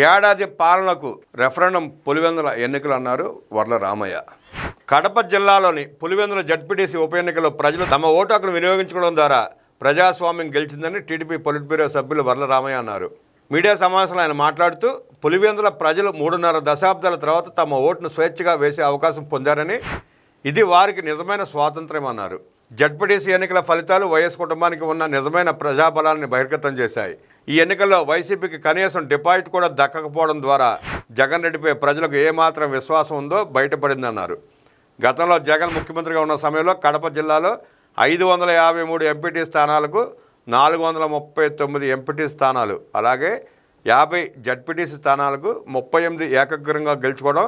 ఏడాది పాలనకు రెఫరెండం పులివెందుల ఎన్నికలు అన్నారు వర్ల రామయ్య. కడప జిల్లాలోని పులివెందుల జడ్పీటీసీ ఉప ఎన్నికల్లో ప్రజలు తమ ఓటు హక్కును వినియోగించుకోవడం ద్వారా ప్రజాస్వామ్యం గెలిచిందని టీడీపీ పొలిట్ బ్యూరో సభ్యులు వర్ల రామయ్య అన్నారు. మీడియా సమావేశంలో ఆయన మాట్లాడుతూ పులివెందుల ప్రజలు 3.5 దశాబ్దాల తర్వాత తమ ఓటును స్వేచ్ఛగా వేసే అవకాశం పొందారని, ఇది వారికి నిజమైన స్వాతంత్ర్యం అన్నారు. జడ్పీటీసీ ఎన్నికల ఫలితాలు వైఎస్ కుటుంబానికి ఉన్న నిజమైన ప్రజాబలాన్ని బహిర్గతం చేశాయి. ఈ ఎన్నికల్లో వైసీపీకి కనీసం డిపాజిట్ కూడా దక్కకపోవడం ద్వారా జగన్ రెడ్డిపై ప్రజలకు ఏమాత్రం విశ్వాసం ఉందో బయటపడిందన్నారు. గతంలో జగన్ ముఖ్యమంత్రిగా ఉన్న సమయంలో కడప జిల్లాలో 553 ఎంపీటీ స్థానాలకు 439 ఎంపీటీ స్థానాలు, అలాగే 50 జడ్పీటీసీ స్థానాలకు 38 ఏకగ్రంగా గెలుచుకోవడం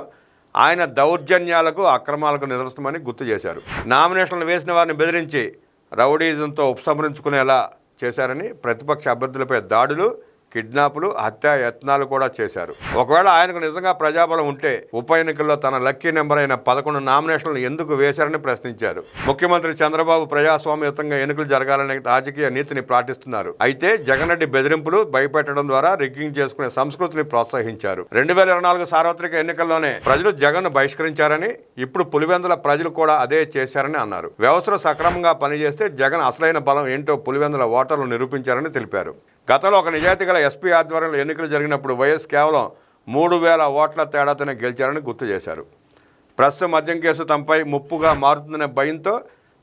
ఆయన దౌర్జన్యాలకు అక్రమాలకు నిదర్శనమని గుర్తు చేశారు. నామినేషన్లు వేసిన వారిని బెదిరించి రౌడీజంతో ఉపసంహరించుకునేలా చేశారని, ప్రతిపక్ష అభ్యర్థులపై దాడులు, కిడ్నాపులు, హత్యా యత్నాలు కూడా చేశారు. ఒకవేళ ఆయనకు నిజంగా ప్రజాబలం ఉంటే ఉప ఎన్నికల్లో తన లక్కీ నెంబర్ అయిన 11 నామినేషన్లు ఎందుకు వేశారని ప్రశ్నించారు. ముఖ్యమంత్రి చంద్రబాబు ప్రజాస్వామ్యయుతంగా ఎన్నికలు జరగాలనే రాజకీయ నీతిని పాటిస్తున్నారు. అయితే జగన్ రెడ్డి బెదిరింపులు, భయపెట్టడం ద్వారా రిగ్గింగ్ చేసుకునే సంస్కృతిని ప్రోత్సహించారు. 2024 సార్వత్రిక ఎన్నికల్లోనే ప్రజలు జగన్ను బహిష్కరించారని, ఇప్పుడు పులివెందుల ప్రజలు కూడా అదే చేశారని అన్నారు. వ్యవస్థలు సక్రమంగా పనిచేస్తే జగన్ అసలైన బలం ఏంటో పులివెందుల ఓటర్లు నిరూపించారని తెలిపారు. గతంలో ఒక నిజాయితీ గల ఎస్పీ ఆధ్వర్యంలో ఎన్నికలు జరిగినప్పుడు వైఎస్ కేవలం 3000 ఓట్ల తేడాతోనే గెలిచారని గుర్తు చేశారు. ప్రస్తుతం మద్యం కేసు తమపై ముప్పుగా మారుతుందనే భయంతో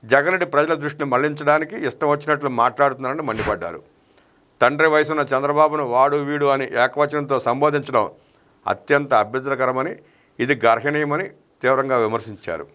జగన్ రెడ్డి ప్రజల దృష్టిని మళ్లించడానికి ఇష్టం వచ్చినట్లు మాట్లాడుతున్నారని మండిపడ్డారు. తండ్రి వయసున్న చంద్రబాబును వాడు వీడు అని ఏకవచనంతో సంబోధించడం అత్యంత అభ్యంతరకరమని, ఇది గర్హనీయమని తీవ్రంగా విమర్శించారు.